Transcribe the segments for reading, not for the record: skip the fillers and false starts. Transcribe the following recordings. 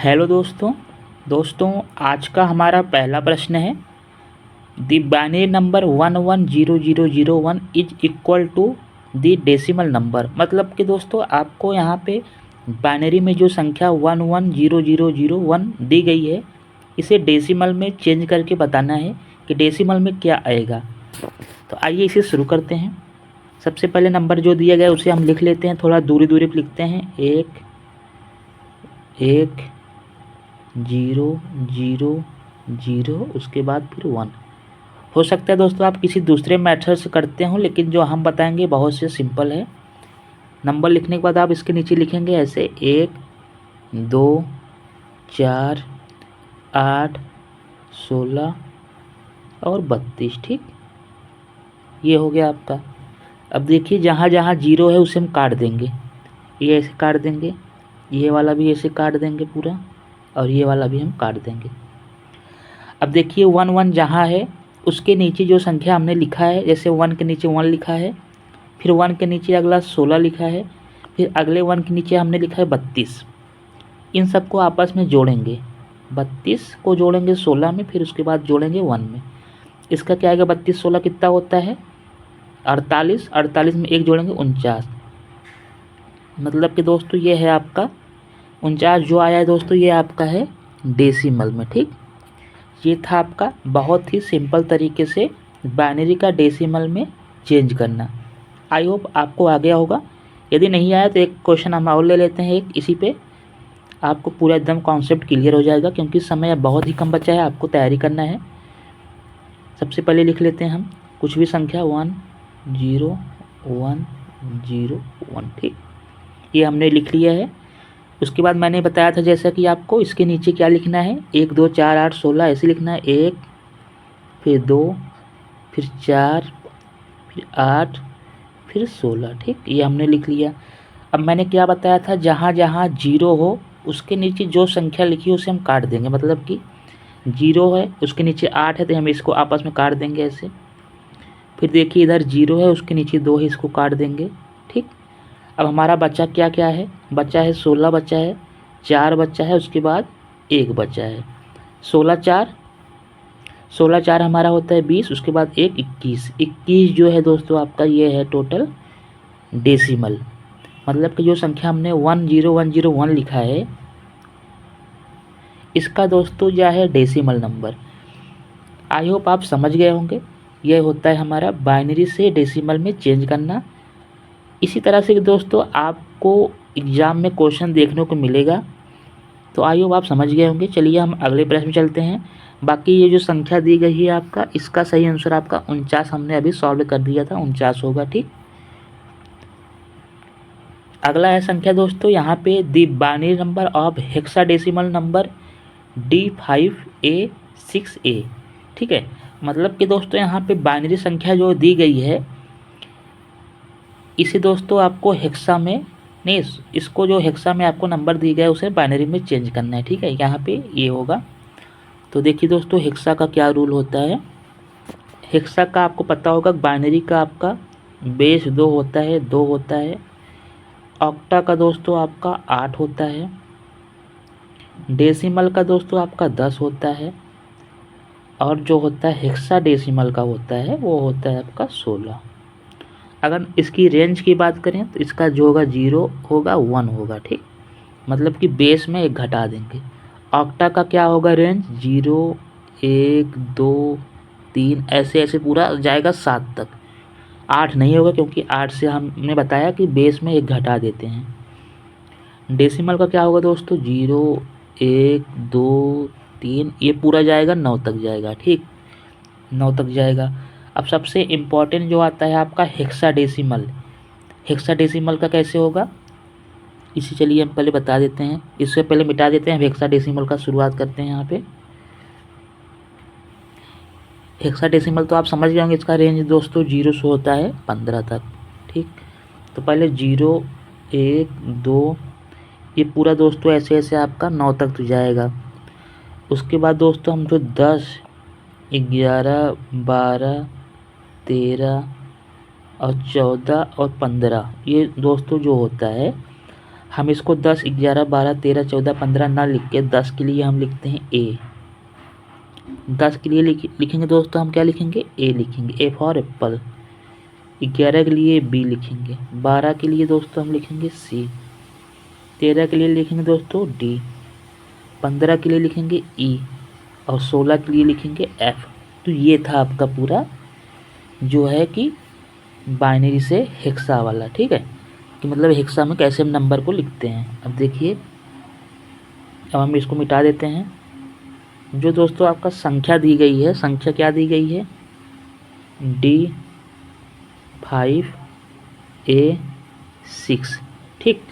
Hello दोस्तों आज का हमारा पहला प्रश्न है। The binary number 110001 is equal to the decimal number. मतलब कि दोस्तों आपको यहाँ पे बाइनरी में जो संख्या 110001 दी गई है इसे डेसिमल में चेंज करके बताना है कि डेसिमल में क्या आएगा। तो आइए इसे शुरू करते हैं। सबसे पहले नंबर जो दिया गया है उसे हम लिख लेते हैं, थोड़ा दूरी दूरी पे लिखते हैं। 1 0 0 0 उसके बाद फिर 1। हो सकता है दोस्तों आप किसी दूसरे मेथड से करते हो, लेकिन जो हम बताएंगे बहुत से सिंपल है। नंबर लिखने के बाद आप इसके नीचे लिखेंगे ऐसे 1 2 4 8 16 और 32। ठीक, ये हो गया आपका। अब देखिए जहाँ जहाँ जीरो है उसे हम काट देंगे। ये ऐसे काट देंगे, ये वाला भी ऐसे काट देंगे पूरा, और ये वाला भी हम काट देंगे। अब देखिए 1 जहाँ है उसके नीचे जो संख्या हमने लिखा है, जैसे 1 के नीचे 1 लिखा है, फिर 1 के नीचे अगला 16 लिखा है, फिर अगले 1 के नीचे हमने लिखा है 32। इन सबको आपस में जोड़ेंगे, 32 को जोड़ेंगे 16 में, फिर उसके बाद जोड़ेंगे 1 में। इसका क्या आएगा, 32 16 कितना होता है 48, 48 में 1 जोड़ेंगे 49। मतलब कि दोस्तों ये है आपका 49 जो आया है दोस्तों, ये आपका है डेसिमल में। ठीक, ये था आपका बहुत ही सिंपल तरीके से बाइनरी का डेसिमल में चेंज करना। आई होप आपको आ गया होगा। यदि नहीं आया तो एक क्वेश्चन हम और ले लेते हैं, एक इसी पे आपको पूरा एकदम कॉन्सेप्ट क्लियर हो जाएगा, क्योंकि समय बहुत ही कम बचा है, आपको तैयारी करना है। सबसे पहले लिख लेते हैं हम कुछ भी संख्या 1 0 1 0 1। ठीक, ये हमने लिख लिया है। उसके बाद मैंने बताया था जैसा कि आपको इसके नीचे क्या लिखना है, 1 2 4 8 16 ऐसे लिखना है। 1 फिर 2 फिर 4 फिर 8 फिर 16। ठीक, ये हमने लिख लिया। अब मैंने क्या बताया था, जहाँ जहाँ जीरो हो उसके नीचे जो संख्या लिखी है उसे हम काट देंगे। मतलब कि 0 है उसके नीचे 8 है तो हम इसको आपस में काट देंगे ऐसे। फिर देखिए इधर 0 है उसके नीचे 2 है, इसको काट देंगे। ठीक, अब हमारा बच्चा क्या क्या है, बच्चा है 16 बच्चा है, 4 बच्चा है, उसके बाद 1 बच्चा है। 16 4 हमारा होता है 20, उसके बाद 1 21। 21 जो है दोस्तों आपका ये है टोटल डेसिमल। मतलब कि जो संख्या हमने 10101 लिखा है इसका दोस्तों क्या है डेसिमल नंबर। आई होप आप समझ गए होंगे। यह होता है हमारा बाइनरी से डेसिमल में चेंज करना। इसी तरह से दोस्तों आपको एग्ज़ाम में क्वेश्चन देखने को मिलेगा, तो आई होप आप समझ गए होंगे। चलिए हम अगले प्रश्न में चलते हैं। बाकी ये जो संख्या दी गई है आपका, इसका सही आंसर आपका 49 हमने अभी सॉल्व कर दिया था, 49 होगा। ठीक, अगला है संख्या दोस्तों यहाँ पे the binary number of hexadecimal number D5A6A। ठीक है, मतलब कि दोस्तों यहाँ पे बाइनरी संख्या जो दी गई है इसे दोस्तों आपको हेक्सा में नहीं, इसको जो हेक्सा में आपको नंबर दी गया है उसे बाइनरी में चेंज करना है। ठीक है, यहाँ पे ये होगा। तो देखिए दोस्तों हेक्सा का क्या रूल होता है। हेक्सा का आपको पता होगा, बाइनरी का आपका बेस 2 होता है, 2 होता है। ऑक्टा का दोस्तों आपका 8 होता है। डेसिमल का दोस्तों आपका 10 होता है। और जो होता है हेक्सा डेसिमल का होता है वो होता है आपका 16। अगर इसकी रेंज की बात करें तो इसका जो होगा 0 होगा 1 होगा। ठीक, मतलब कि बेस में 1 घटा देंगे। ऑक्टा का क्या होगा रेंज, 0 1 2 3 ऐसे ऐसे पूरा जाएगा 7 तक। 8 नहीं होगा क्योंकि 8 से हमने बताया कि बेस में 1 घटा देते हैं। डेसिमल का क्या होगा दोस्तों, 0 1 2 3 ये पूरा जाएगा 9 तक जाएगा। ठीक, 9 तक जाएगा। अब सबसे इम्पॉर्टेंट जो आता है आपका हेक्साडेसिमल। हेक्साडेसिमल का कैसे होगा इसे चलिए हम पहले बता देते हैं, इससे पहले मिटा देते हैं। हेक्साडेसिमल का शुरुआत करते हैं। यहाँ पे हेक्साडेसिमल तो आप समझ गए होंगे, इसका रेंज दोस्तों 0 से होता है 15 तक। ठीक, तो पहले 0 1 2 ये पूरा दोस्तों ऐसे ऐसे आपका 9 तक तो जाएगा। उसके बाद दोस्तों हम जो 10 11 12 13 और 14 और 15 ये दोस्तों जो होता है हम इसको 10, 11, 12, 13, 14, 15 ना लिख के 10 के लिए हम लिखते हैं ए। 10 के लिए लिखेंगे दोस्तों हम क्या लिखेंगे, ए लिखेंगे, ए फॉर एप्पल। 11 के लिए बी लिखेंगे, 12 के लिए दोस्तों हम लिखेंगे सी, 13 के लिए लिखेंगे दोस्तों डी, 15 के लिए लिखेंगे ई और 16 के लिए लिखेंगे एफ। तो ये था आपका पूरा जो है कि बाइनरी से हेक्सा वाला, ठीक है, कि मतलब हेक्सा में कैसे हम नंबर को लिखते हैं। अब देखिए, अब हम इसको मिटा देते हैं। जो दोस्तों आपका संख्या दी गई है, संख्या क्या दी गई है, D5A6, ठीक।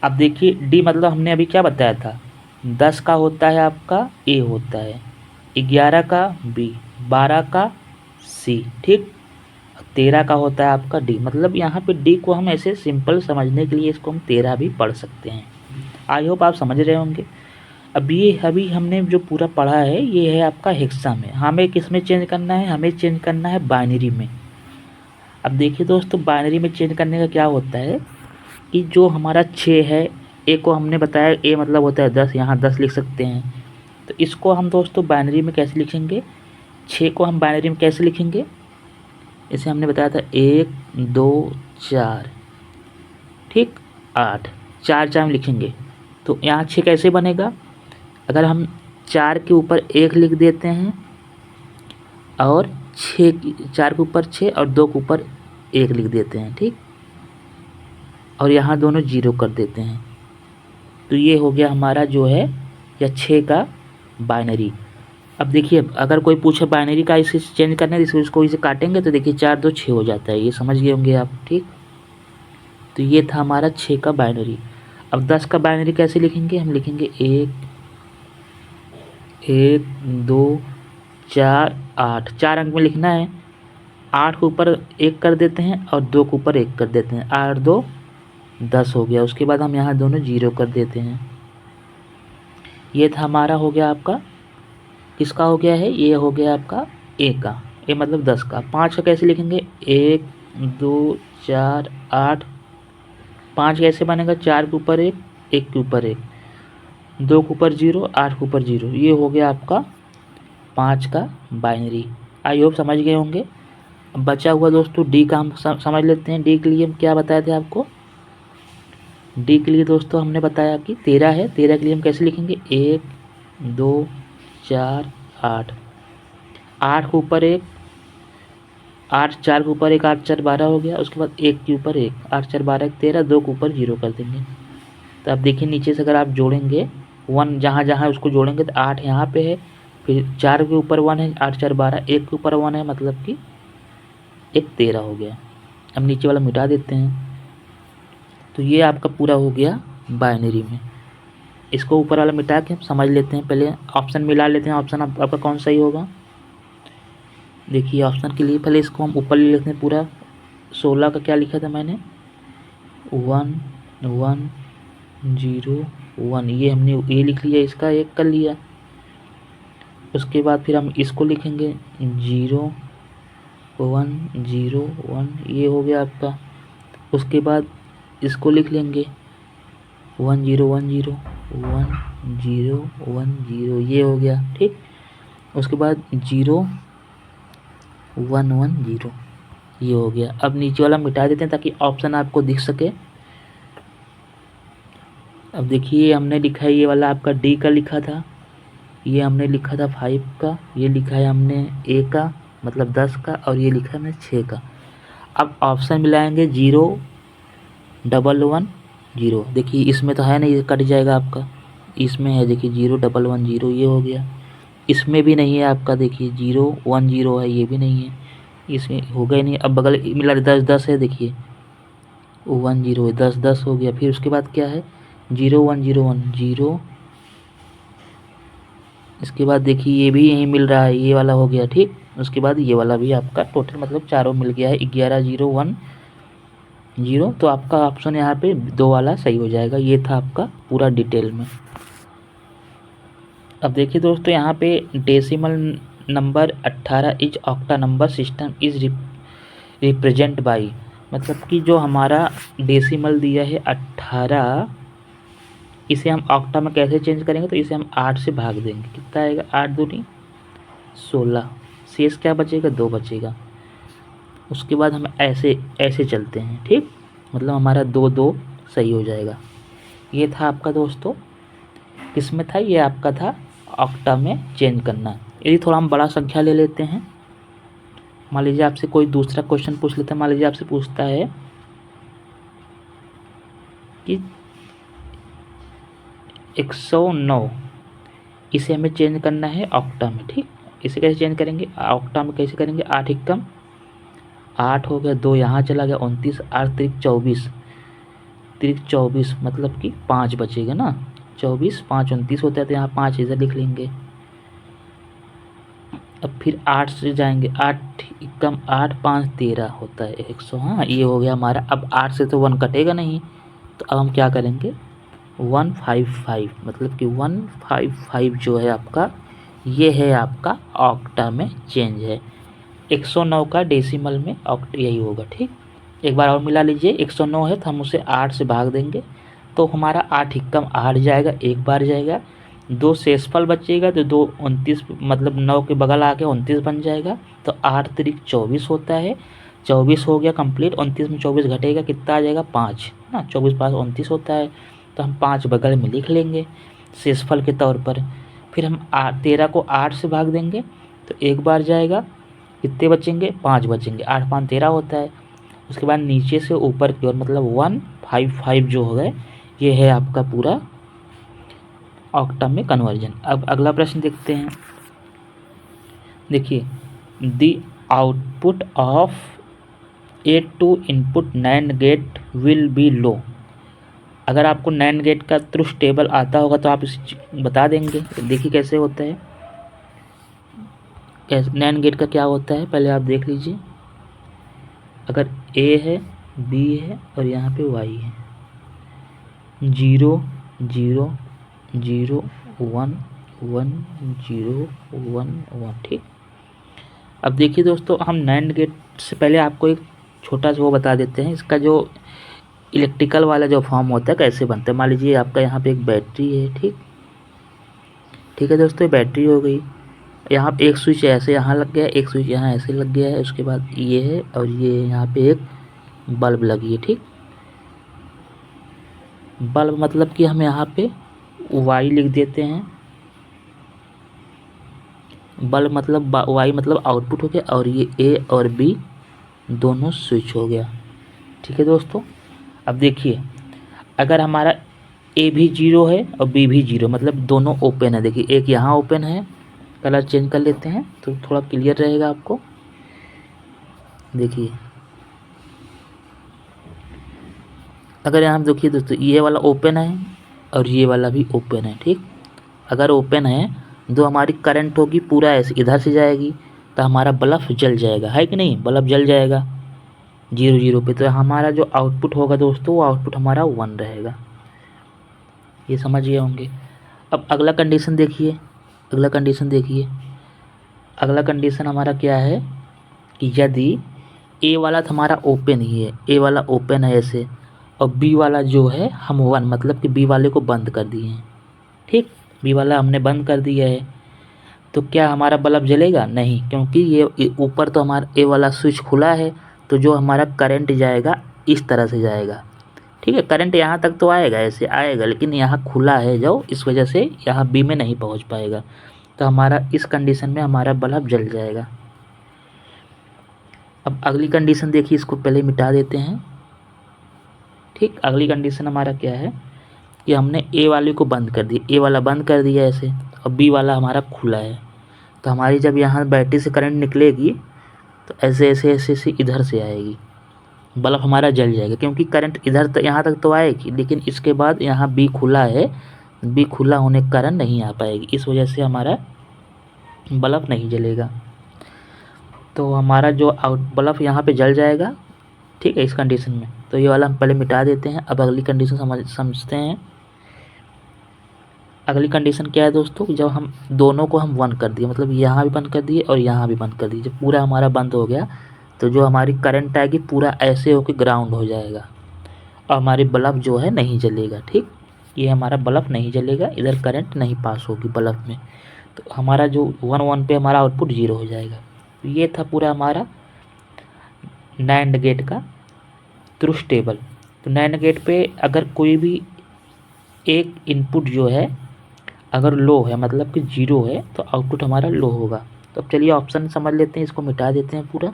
अब देखिए डी मतलब हमने अभी क्या बताया था, 10 का होता है आपका ए होता है, 11 का बी, 12 का सी, ठीक, 13 का होता है आपका डी। मतलब यहाँ पे डी को हम ऐसे सिंपल समझने के लिए इसको हम 13 भी पढ़ सकते हैं। आई होप आप समझ रहे होंगे। अभी हमने जो पूरा पढ़ा है ये है आपका हेक्सा में। हमें किस में चेंज करना है, हमें चेंज करना है बाइनरी में। अब देखिए दोस्तों, बाइनरी में चेंज करने का क्या होता है कि जो हमारा 6 है, ए को हमने बताया ए मतलब होता है 10, यहाँ 10 लिख सकते हैं। तो इसको हम दोस्तों बाइनरी में कैसे लिखेंगे, 6 को हम बाइनरी में कैसे लिखेंगे, इसे हमने बताया था 1 2 4, ठीक, 8, 4 4 में लिखेंगे। तो यहाँ 6 कैसे बनेगा, अगर हम 4 के ऊपर 1 लिख देते हैं और 4 के ऊपर 6 और 2 के ऊपर 1 लिख देते हैं, ठीक, और यहाँ दोनों 0 कर देते हैं, तो ये हो गया हमारा जो है या 6 का बाइनरी। अब देखिए अगर कोई पूछे बाइनरी का इसे चेंज करना है, इसको इसे काटेंगे तो देखिए 4 2 6 हो जाता है, ये समझ गए होंगे आप, ठीक। तो ये था हमारा 6 का बाइनरी। अब 10 का बाइनरी कैसे लिखेंगे, हम लिखेंगे 1 1 2 4 8, 4 अंक में लिखना है, 8 के ऊपर 1 कर देते हैं और 2 के ऊपर 1 कर देते हैं, 8 2 10 हो गया। उसके बाद हम यहाँ दोनों 0 कर देते हैं। ये था हमारा हो गया आपका, किसका हो गया है, ये हो गया आपका ए का, ए मतलब 10 का। 5 का कैसे लिखेंगे, 1 2 4 8, 5 कैसे बनेगा, 4 के ऊपर 1 1 के ऊपर 1, 2 के ऊपर 0 8 के ऊपर 0, ये हो गया आपका 5 का बाइनरी। आई होप समझ गए होंगे। अब बचा हुआ दोस्तों डी का हम समझ लेते हैं। डी के लिए हम क्या बताए थे आपको, डी के लिए दोस्तों हमने बताया कि 13 है, 13 के लिए हम कैसे लिखेंगे, 1 2 4 8, 8 के ऊपर 1 8, 4 के ऊपर 1 8 4 12 हो गया। उसके बाद 1 के ऊपर 1 8 4 12 1 13, 2 के ऊपर 0 कर देंगे। तो अब देखिए नीचे से अगर आप जोड़ेंगे 1, जहाँ जहाँ उसको जोड़ेंगे तो 8 यहाँ पे है, फिर 4 के ऊपर 1 है, 8 4 12, 1 के ऊपर 1 है, मतलब कि 1 13 हो गया। अब नीचे वाला मिटा देते हैं। तो ये आपका पूरा हो गया बाइनरी में। इसको ऊपर वाला मिटा के हम समझ लेते हैं, पहले ऑप्शन मिला लेते हैं। ऑप्शन आपका कौन सा ही होगा, देखिए ऑप्शन के लिए पहले इसको हम ऊपर ले लेते हैं पूरा। 16 का क्या लिखा था मैंने, 1 1 0 1, ये हमने ये लिख लिया, इसका 1 कर लिया। उसके बाद फिर हम इसको लिखेंगे 0 1 0 1, ये हो गया आपका। उसके बाद इसको लिख लेंगे 1 0 1 0 1 0 1 0, ये हो गया, ठीक। उसके बाद 0 1 1 0, ये हो गया। अब नीचे वाला मिटा देते हैं ताकि ऑप्शन आपको दिख सके। अब देखिए हमने लिखा है ये वाला आपका डी का लिखा था, ये हमने लिखा था 5 का, ये लिखा है हमने ए का मतलब 10 का, और ये लिखा है हमने 6 का। अब ऑप्शन मिलाएंगे 0 1 1 0, देखिए इसमें तो है नहीं, ये कट जाएगा आपका, इसमें है देखिए 0 1 1 0, ये हो गया। इसमें भी नहीं है आपका, देखिए 0 1 0 है, ये भी नहीं है, इसमें होगा ही नहीं। अब बगल मिला 10 10 है, देखिए 1 0 है, 10 10 हो गया। फिर उसके बाद क्या है 0 1 0 1 0, इसके बाद देखिए ये भी यहीं मिल रहा है, ये वाला हो गया, ठीक। उसके बाद ये वाला भी आपका टोटल मतलब चारों मिल गया है, 11 0 1 0। तो आपका ऑप्शन यहाँ पे 2 वाला सही हो जाएगा। ये था आपका पूरा डिटेल में। अब देखिए दोस्तों यहाँ पे decimal number 18 is octa number system is represent by, मतलब कि जो हमारा डेसिमल दिया है 18 इसे हम ऑक्टा में कैसे चेंज करेंगे, तो इसे हम 8 से भाग देंगे। कितना आएगा, 8 दूनी 16, शेष क्या बचेगा, 2 बचेगा। उसके बाद हम ऐसे ऐसे चलते हैं, ठीक, मतलब हमारा 2 2 सही हो जाएगा। ये था आपका दोस्तों, किसमें था, ये आपका था ऑक्टा में चेंज करना। यदि थोड़ा हम बड़ा संख्या ले लेते हैं, मान लीजिए आपसे कोई दूसरा क्वेश्चन पूछ लेता है, मान लीजिए आपसे पूछता है कि 109, इसे हमें चेंज करना है ऑक्टा में, ठीक। इसे कैसे चेंज करेंगे, ऑक्टा में कैसे करेंगे, 8 एकम 8 हो गया, 2 यहाँ चला गया, 29, 8 तिरिक 24, तिरिक 24 मतलब कि 5 बचेगा ना, 24 5 29 होता है, तो यहाँ 5 इधर लिख लेंगे। अब फिर 8 से जाएंगे, 8 एकम 8 5 13 होता है 100, हाँ ये हो गया हमारा। अब 8 से तो 1 कटेगा नहीं, तो अब हम क्या करेंगे, 155 मतलब कि 155 जो है आपका, ये है आपका ऑक्टा में चेंज है। 109 का डेसिमल में ऑक्ट यही होगा, ठीक। एक बार और मिला लीजिए, 109 है तो हम उसे 8 से भाग देंगे, तो हमारा 8 एकम 8 जाएगा, एक बार जाएगा, 2 शेषफल बचेगा, तो 2 29 मतलब 9 के बगल आके 29 बन जाएगा, तो 8 तिरिक 24 होता है, 24 हो गया कंप्लीट, 29 में 24 घटेगा, कितना आ जाएगा 5 ना, 24 5 29 होता है, तो हम 5 बगल में लिख लेंगे शेषफल के तौर पर। फिर हम 13 को 8 से भाग देंगे, तो एक बार जाएगा, कितने बचेंगे, 5 बचेंगे, 8 5 13 होता है। उसके बाद नीचे से ऊपर की ओर मतलब 155 जो हो गए, ये है आपका पूरा ऑक्टा में कन्वर्जन। अब अगला प्रश्न देखते हैं, देखिए, the output of a two input NAND gate will be low. अगर आपको नैंड गेट का ट्रुथ टेबल आता होगा तो आप इसे बता देंगे। देखिए कैसे होता है, नैंड गेट का क्या होता है, पहले आप देख लीजिए। अगर ए है, बी है और यहाँ पे वाई है, 0 0 0 1 1 0 1 1, ठीक। अब देखिए दोस्तों, हम नैंड गेट से पहले आपको एक छोटा सा वो बता देते हैं, इसका जो इलेक्ट्रिकल वाला जो फॉर्म होता है कैसे बनता है। मान लीजिए आपका यहाँ पे एक बैटरी है, ठीक, ठीक है दोस्तों, ये बैटरी हो गई। यहाँ पे एक स्विच ऐसे यहाँ लग गया, एक स्विच यहाँ ऐसे लग गया है, उसके बाद ये है और ये यहाँ पे एक बल्ब लगी है, ठीक। बल्ब मतलब कि हम यहाँ पे वाई लिख देते हैं, बल्ब मतलब वाई मतलब आउटपुट हो गया, और ये ए और बी दोनों स्विच हो गया, ठीक है दोस्तों। अब देखिए, अगर हमारा ए भी 0 है और बी भी 0 मतलब दोनों ओपन है, देखिए एक यहाँ ओपन है, कलर चेंज कर लेते हैं तो थोड़ा क्लियर रहेगा आपको। देखिए अगर यहाँ देखिए दोस्तों, ये वाला ओपन है और ये वाला भी ओपन है, ठीक। अगर ओपन है तो हमारी करंट होगी पूरा ऐसे इधर से जाएगी, तो हमारा बल्ब जल जाएगा, है कि नहीं, बल्ब जल जाएगा 0 0 पे, तो हमारा जो आउटपुट होगा दोस्तों, वो आउटपुट हमारा 1 रहेगा, ये समझ गए होंगे। अब अगला कंडीशन देखिए, अगला कंडीशन देखिए, अगला कंडीशन हमारा क्या है कि यदि ए वाला तो हमारा ओपन ही है, ए वाला ओपन है ऐसे, और बी वाला जो है हम 1 मतलब कि बी वाले को बंद कर दिए हैं, ठीक, बी वाला हमने बंद कर दिया है, तो क्या हमारा बल्ब जलेगा, नहीं, क्योंकि ये ऊपर तो हमारा ए वाला स्विच खुला है, तो जो हमारा करंट जाएगा इस तरह से जाएगा, ठीक है, करंट यहाँ तक तो आएगा, ऐसे आएगा, लेकिन यहाँ खुला है जो, इस वजह से यहाँ बी में नहीं पहुँच पाएगा, तो हमारा इस कंडीशन में हमारा बल्ब जल जाएगा। अब अगली कंडीशन देखिए, इसको पहले मिटा देते हैं, ठीक। अगली कंडीशन हमारा क्या है कि हमने ए वाले को बंद कर दिया, ए वाला बंद कर दिया ऐसे, और बी वाला हमारा खुला है, तो हमारी जब यहाँ बैटरी से करंट निकलेगी तो ऐसे ऐसे ऐसे ऐसे इधर से आएगी, बल्ब हमारा जल जाएगा, क्योंकि करंट इधर तक यहाँ तक तो आएगी, लेकिन इसके बाद यहाँ बी खुला है, बी खुला होने के कारण नहीं आ पाएगी, इस वजह से हमारा बल्ब नहीं जलेगा, तो हमारा जो बल्ब यहाँ पे जल जाएगा, ठीक है, इस कंडीशन में। तो ये वाला हम पहले मिटा देते हैं। अब अगली कंडीशन समझते हैं। अगली कंडीशन क्या है दोस्तों, जब हम दोनों को हम 1 कर दिए, मतलब यहाँ भी बंद कर दिए और यहाँ भी बंद कर दिए, जब पूरा हमारा बंद हो गया तो जो हमारी करंट आएगी पूरा ऐसे होकर ग्राउंड हो जाएगा और हमारी बल्ब जो है नहीं जलेगा, ठीक। ये हमारा बल्ब नहीं जलेगा, इधर करंट नहीं पास होगी बल्ब में, तो हमारा जो 1 1 पे हमारा आउटपुट 0 हो जाएगा। तो ये था पूरा हमारा नैंड गेट का ट्रुथ टेबल। तो नैंड गेट पे अगर कोई भी एक इनपुट जो है अगर लो है, मतलब कि 0 है, तो आउटपुट हमारा लो होगा। तो अब चलिए ऑप्शन समझ लेते हैं, इसको मिटा देते हैं पूरा।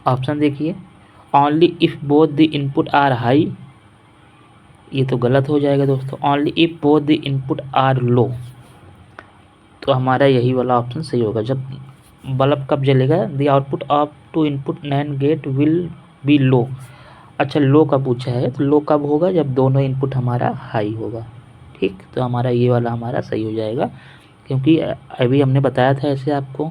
ऑप्शन देखिए, only if both the input are high, ये तो गलत हो जाएगा दोस्तों। Only if both the input are low, तो हमारा यही वाला ऑप्शन सही होगा। जब बल्ब कब जलेगा, the output of two input NAND gate will be low. अच्छा, लो का पूछा है, तो लो कब होगा, जब दोनों इनपुट हमारा हाई होगा। ठीक, तो हमारा ये वाला हमारा सही हो जाएगा, क्योंकि अभी हमने बताया था ऐसे आपको।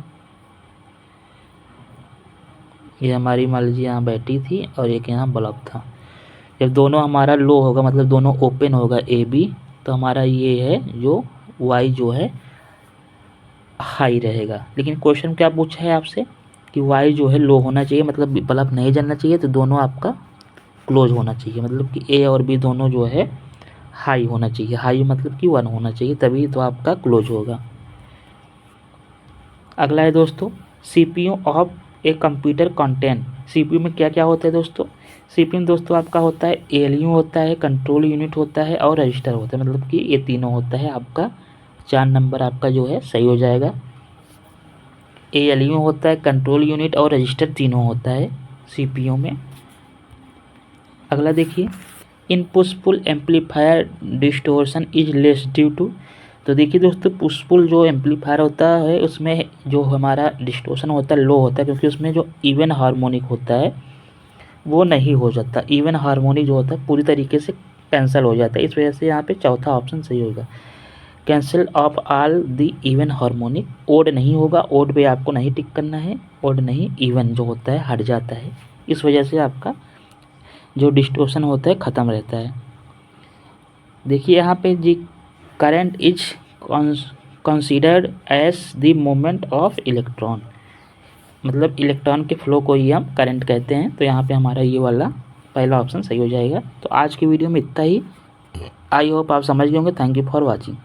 ये हमारी मान लीजिए यहाँ बैटरी थी और एक यहाँ बल्ब था। जब दोनों हमारा लो होगा, मतलब दोनों ओपन होगा ए बी, तो हमारा ये है जो वाई जो है हाई रहेगा। लेकिन क्वेश्चन क्या पूछा है आपसे कि वाई जो है लो होना चाहिए, मतलब बल्ब नहीं जलना चाहिए, तो दोनों आपका क्लोज होना चाहिए, मतलब कि ए और बी दोनों जो है हाई होना चाहिए। हाई मतलब कि 1 होना चाहिए, तभी तो आपका क्लोज होगा। अगला है दोस्तों, CPU of a computer content. CPU में क्या क्या होता है दोस्तों? सीपीयू में दोस्तों आपका होता है एएलयू होता है, कंट्रोल यूनिट होता है और रजिस्टर होता है, मतलब कि ये तीनों होता है। आपका 4 नंबर आपका जो है सही हो जाएगा। एएलयू होता है, कंट्रोल यूनिट और रजिस्टर तीनों होता है सीपीयू में। अगला देखिए, in push pull amplifier distortion is less due to. तो देखिए दोस्तों, पुशपुल जो एम्पलीफायर होता है उसमें जो हमारा डिस्टोर्शन होता है लो होता है, क्योंकि उसमें जो इवन हार्मोनिक होता है वो नहीं हो जाता। इवन हार्मोनिक जो होता है पूरी तरीके से कैंसिल हो जाता है, इस वजह से यहाँ पे चौथा ऑप्शन सही होगा, cancel of all the even harmonic. Odd नहीं होगा, ओड पे आपको नहीं टिक करना है, ओड नहीं, इवन जो होता है हट जाता है, इस वजह से आपका जो डिस्टोर्शन होता है ख़त्म रहता है। देखिए यहाँ पे जी, current is considered as the moment of electron, मतलब इलेक्ट्रॉन के फ्लो को ही हम करंट कहते हैं। तो यहाँ पे हमारा ये वाला पहला ऑप्शन सही हो जाएगा। तो आज की वीडियो में इतना ही। आई होप आप समझ गए होंगे। Thank you for watching.